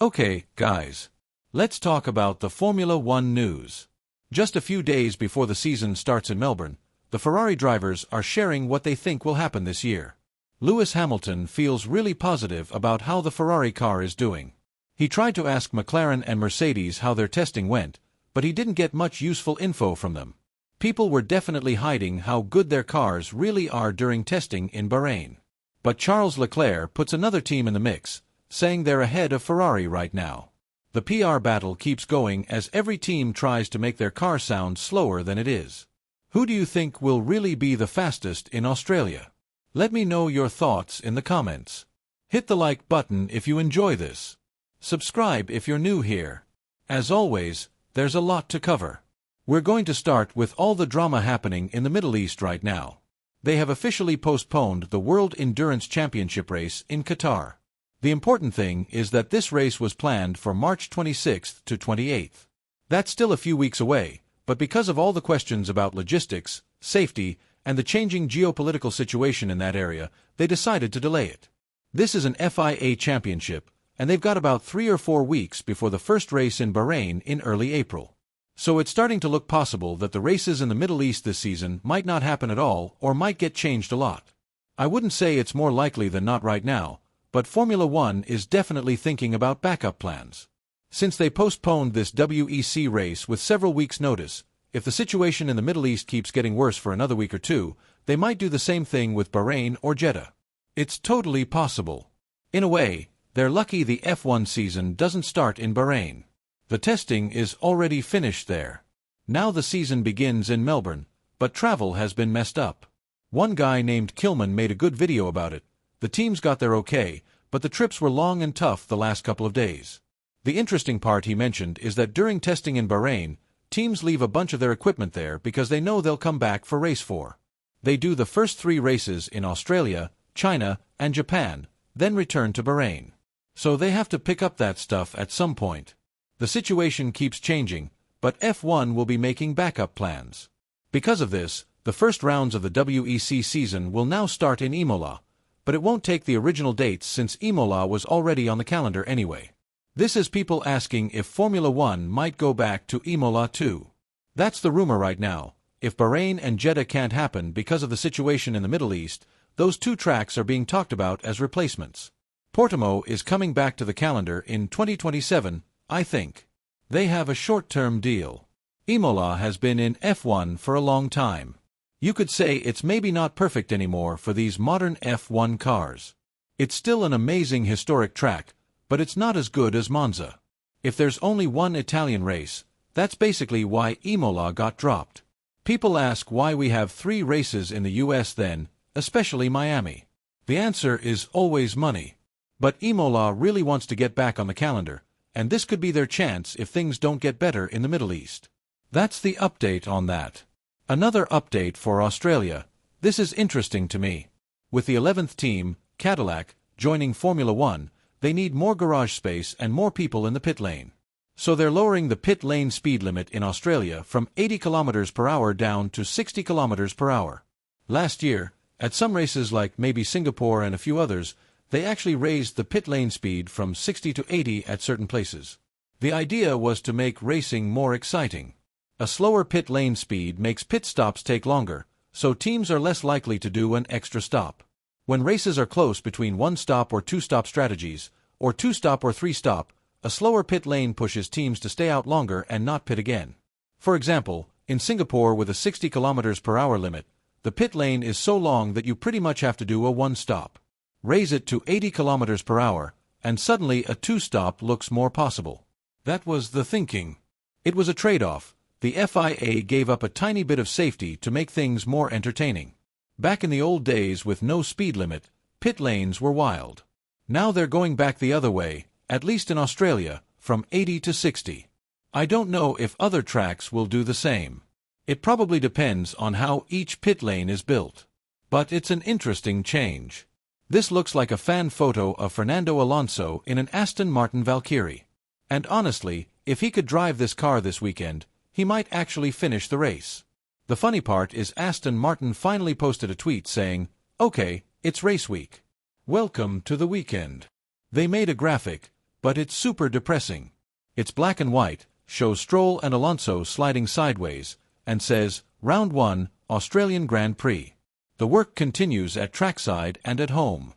Okay, guys. Let's talk about the Formula One news. Just a few days before the season starts in Melbourne, the Ferrari drivers are sharing what they think will happen this year. Lewis Hamilton feels really positive about how the Ferrari car is doing. He tried to ask McLaren and Mercedes how their testing went, but he didn't get much useful info from them. People were definitely hiding how good their cars really are during testing in Bahrain. But Charles Leclerc puts another team in the mix, saying they're ahead of Ferrari right now. The PR battle keeps going as every team tries to make their car sound slower than it is. Who do you think will really be the fastest in Australia? Let me know your thoughts in the comments. Hit the like button if you enjoy this. Subscribe if you're new here. As always, there's a lot to cover. We're going to start with all the drama happening in the Middle East right now. They have officially postponed the World Endurance Championship race in Qatar. The important thing is that this race was planned for March 26th to 28th. That's still a few weeks away, but because of all the questions about logistics, safety, and the changing geopolitical situation in that area, they decided to delay it. This is an FIA championship, and they've got about 3 or 4 weeks before the first race in Bahrain in early April. So it's starting to look possible that the races in the Middle East this season might not happen at all or might get changed a lot. I wouldn't say it's more likely than not right now, but Formula One is definitely thinking about backup plans. Since they postponed this WEC race with several weeks' notice, if the situation in the Middle East keeps getting worse for another week or two, they might do the same thing with Bahrain or Jeddah. It's totally possible. In a way, they're lucky the F1 season doesn't start in Bahrain. The testing is already finished there. Now the season begins in Melbourne, but travel has been messed up. One guy named Kilman made a good video about it. The teams got there okay, but the trips were long and tough the last couple of days. The interesting part he mentioned is that during testing in Bahrain, teams leave a bunch of their equipment there because they know they'll come back for race 4. They do the first 3 races in Australia, China, and Japan, then return to Bahrain. So they have to pick up that stuff at some point. The situation keeps changing, but F1 will be making backup plans. Because of this, the first rounds of the WEC season will now start in Imola, but it won't take the original dates since Imola was already on the calendar anyway. This is people asking if Formula One might go back to Imola too. That's the rumor right now. If Bahrain and Jeddah can't happen because of the situation in the Middle East, those 2 tracks are being talked about as replacements. Portimao is coming back to the calendar in 2027, I think. They have a short-term deal. Imola has been in F1 for a long time. You could say it's maybe not perfect anymore for these modern F1 cars. It's still an amazing historic track, but it's not as good as Monza. If there's only one Italian race, that's basically why Imola got dropped. People ask why we have 3 races in the US then, especially Miami. The answer is always money. But Imola really wants to get back on the calendar, and this could be their chance if things don't get better in the Middle East. That's the update on that. Another update for Australia. This is interesting to me. With the 11th team, Cadillac, joining Formula One, they need more garage space and more people in the pit lane. So they're lowering the pit lane speed limit in Australia from 80 km per hour down to 60 km per hour. Last year, at some races like maybe Singapore and a few others, they actually raised the pit lane speed from 60 to 80 at certain places. The idea was to make racing more exciting. A slower pit lane speed makes pit stops take longer, so teams are less likely to do an extra stop. When races are close between 1-stop or 2-stop strategies, or 2-stop or 3-stop, a slower pit lane pushes teams to stay out longer and not pit again. For example, in Singapore with a 60 km per hour limit, the pit lane is so long that you pretty much have to do a 1-stop. Raise it to 80 km per hour, and suddenly a 2-stop looks more possible. That was the thinking. It was a trade-off. The FIA gave up a tiny bit of safety to make things more entertaining. Back in the old days with no speed limit, pit lanes were wild. Now they're going back the other way, at least in Australia, from 80 to 60. I don't know if other tracks will do the same. It probably depends on how each pit lane is built. But it's an interesting change. This looks like a fan photo of Fernando Alonso in an Aston Martin Valkyrie. And honestly, if he could drive this car this weekend, he might actually finish the race. The funny part is Aston Martin finally posted a tweet saying, "Okay, it's race week. Welcome to the weekend." They made a graphic, but it's super depressing. It's black and white, shows Stroll and Alonso sliding sideways, and says, Round 1, Australian Grand Prix. The work continues at trackside and at home.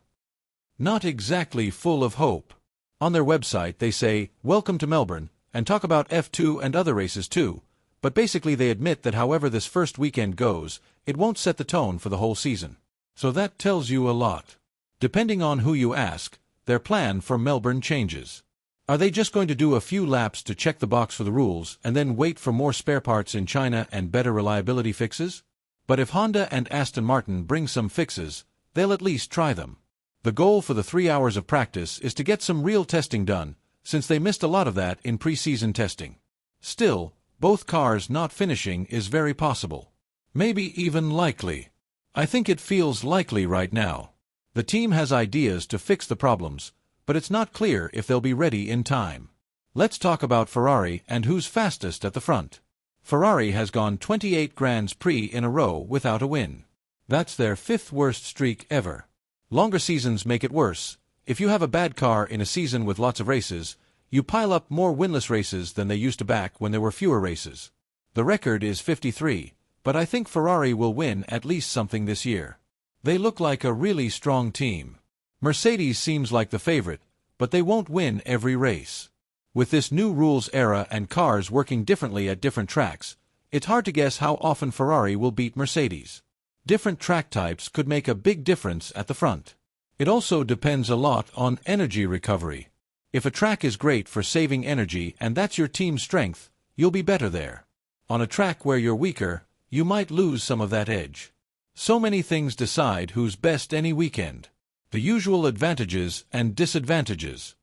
Not exactly full of hope. On their website they say, Welcome to Melbourne, and talk about F2 and other races too, but basically they admit that however this first weekend goes, it won't set the tone for the whole season. So that tells you a lot. Depending on who you ask, their plan for Melbourne changes. Are they just going to do a few laps to check the box for the rules and then wait for more spare parts in China and better reliability fixes? But if Honda and Aston Martin bring some fixes, they'll at least try them. The goal for the 3 hours of practice is to get some real testing done, since they missed a lot of that in pre-season testing. Still, both cars not finishing is very possible. Maybe even likely. I think it feels likely right now. The team has ideas to fix the problems, but it's not clear if they'll be ready in time. Let's talk about Ferrari and who's fastest at the front. Ferrari has gone 28 Grands Prix in a row without a win. That's their 5th worst streak ever. Longer seasons make it worse. If you have a bad car in a season with lots of races, you pile up more winless races than they used to back when there were fewer races. The record is 53, but I think Ferrari will win at least something this year. They look like a really strong team. Mercedes seems like the favorite, but they won't win every race. With this new rules era and cars working differently at different tracks, it's hard to guess how often Ferrari will beat Mercedes. Different track types could make a big difference at the front. It also depends a lot on energy recovery. If a track is great for saving energy and that's your team's strength, you'll be better there. On a track where you're weaker, you might lose some of that edge. So many things decide who's best any weekend. The usual advantages and disadvantages.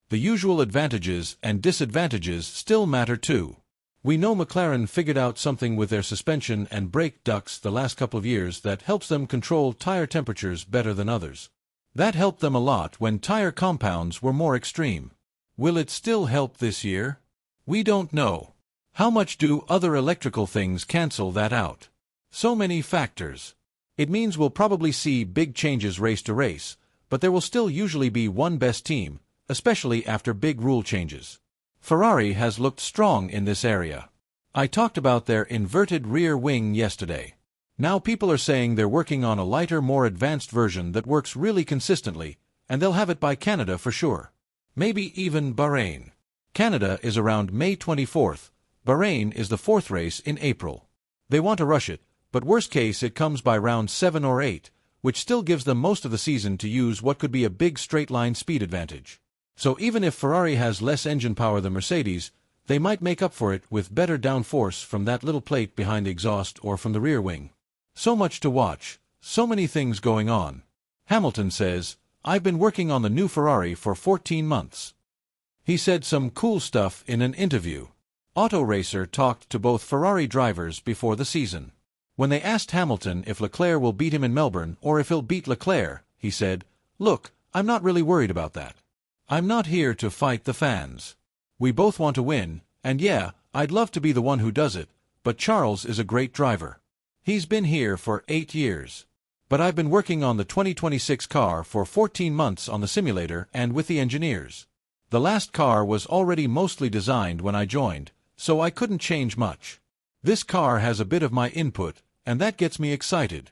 The usual advantages and disadvantages still matter too. We know McLaren figured out something with their suspension and brake ducts the last couple of years that helps them control tire temperatures better than others. That helped them a lot when tire compounds were more extreme. Will it still help this year? We don't know. How much do other electrical things cancel that out? So many factors. It means we'll probably see big changes race to race, but there will still usually be one best team, especially after big rule changes. Ferrari has looked strong in this area. I talked about their inverted rear wing yesterday. Now people are saying they're working on a lighter, more advanced version that works really consistently, and they'll have it by Canada for sure. Maybe even Bahrain. Canada is around May 24th. Bahrain is the 4th race in April. They want to rush it, but worst case it comes by round 7 or 8, which still gives them most of the season to use what could be a big straight-line speed advantage. So even if Ferrari has less engine power than Mercedes, they might make up for it with better downforce from that little plate behind the exhaust or from the rear wing. So much to watch, so many things going on. Hamilton says, I've been working on the new Ferrari for 14 months. He said some cool stuff in an interview. Auto Racer talked to both Ferrari drivers before the season. When they asked Hamilton if Leclerc will beat him in Melbourne or if he'll beat Leclerc, he said, Look, I'm not really worried about that. I'm not here to fight the fans. We both want to win, and yeah, I'd love to be the one who does it, but Charles is a great driver. He's been here for 8 years. But I've been working on the 2026 car for 14 months on the simulator and with the engineers. The last car was already mostly designed when I joined, so I couldn't change much. This car has a bit of my input, and that gets me excited.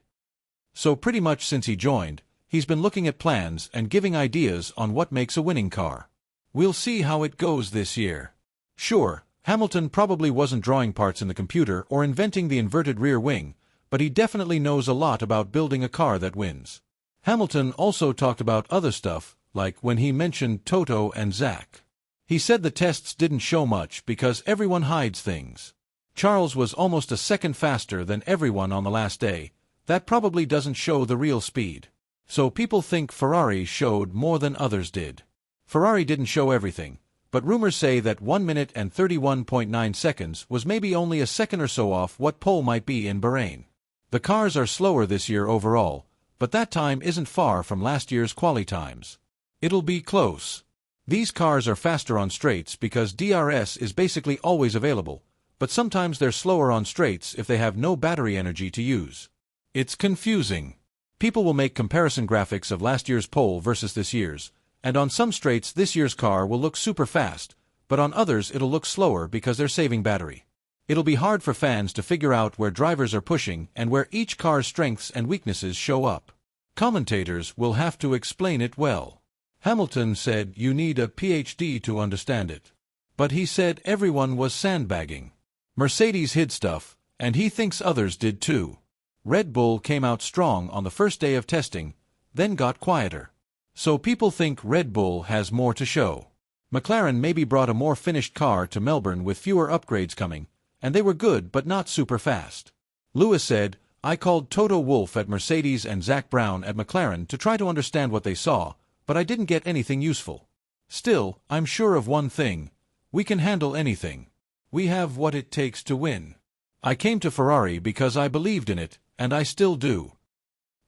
So pretty much since he joined, he's been looking at plans and giving ideas on what makes a winning car. We'll see how it goes this year. Sure, Hamilton probably wasn't drawing parts in the computer or inventing the inverted rear wing, but he definitely knows a lot about building a car that wins. Hamilton also talked about other stuff, like when he mentioned Toto and Zach. He said the tests didn't show much because everyone hides things. Charles was almost a second faster than everyone on the last day. That probably doesn't show the real speed. So people think Ferrari showed more than others did. Ferrari didn't show everything, but rumors say that 1 minute and 31.9 seconds was maybe only a second or so off what pole might be in Bahrain. The cars are slower this year overall, but that time isn't far from last year's quali times. It'll be close. These cars are faster on straights because DRS is basically always available, but sometimes they're slower on straights if they have no battery energy to use. It's confusing. People will make comparison graphics of last year's pole versus this year's, And on some straights this year's car will look super fast, but on others it'll look slower because they're saving battery. It'll be hard for fans to figure out where drivers are pushing and where each car's strengths and weaknesses show up. Commentators will have to explain it well. Hamilton said you need a PhD to understand it. But he said everyone was sandbagging. Mercedes hid stuff, and he thinks others did too. Red Bull came out strong on the first day of testing, then got quieter. So people think Red Bull has more to show. McLaren maybe brought a more finished car to Melbourne with fewer upgrades coming, and they were good but not super fast. Lewis said, I called Toto Wolff at Mercedes and Zak Brown at McLaren to try to understand what they saw, but I didn't get anything useful. Still, I'm sure of one thing. We can handle anything. We have what it takes to win. I came to Ferrari because I believed in it, and I still do.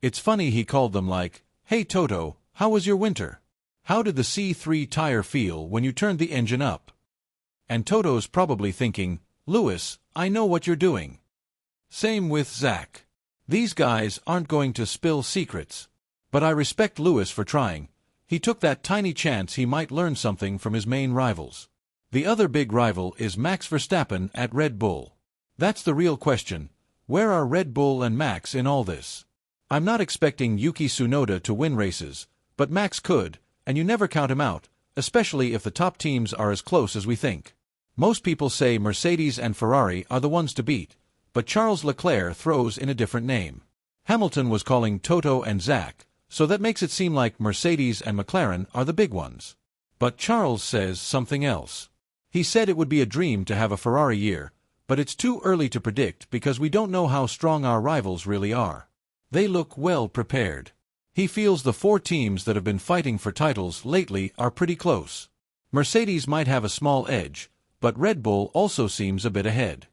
It's funny he called them like, hey Toto, how was your winter? How did the C3 tire feel when you turned the engine up? And Toto's probably thinking, Lewis, I know what you're doing. Same with Zak. These guys aren't going to spill secrets. But I respect Lewis for trying. He took that tiny chance he might learn something from his main rivals. The other big rival is Max Verstappen at Red Bull. That's the real question. Where are Red Bull and Max in all this? I'm not expecting Yuki Tsunoda to win races, but Max could, and you never count him out, especially if the top teams are as close as we think. Most people say Mercedes and Ferrari are the ones to beat, but Charles Leclerc throws in a different name. Hamilton was calling Toto and Zak, so that makes it seem like Mercedes and McLaren are the big ones. But Charles says something else. He said it would be a dream to have a Ferrari year, but it's too early to predict because we don't know how strong our rivals really are. They look well prepared. He feels the four teams that have been fighting for titles lately are pretty close. Mercedes might have a small edge, but Red Bull also seems a bit ahead.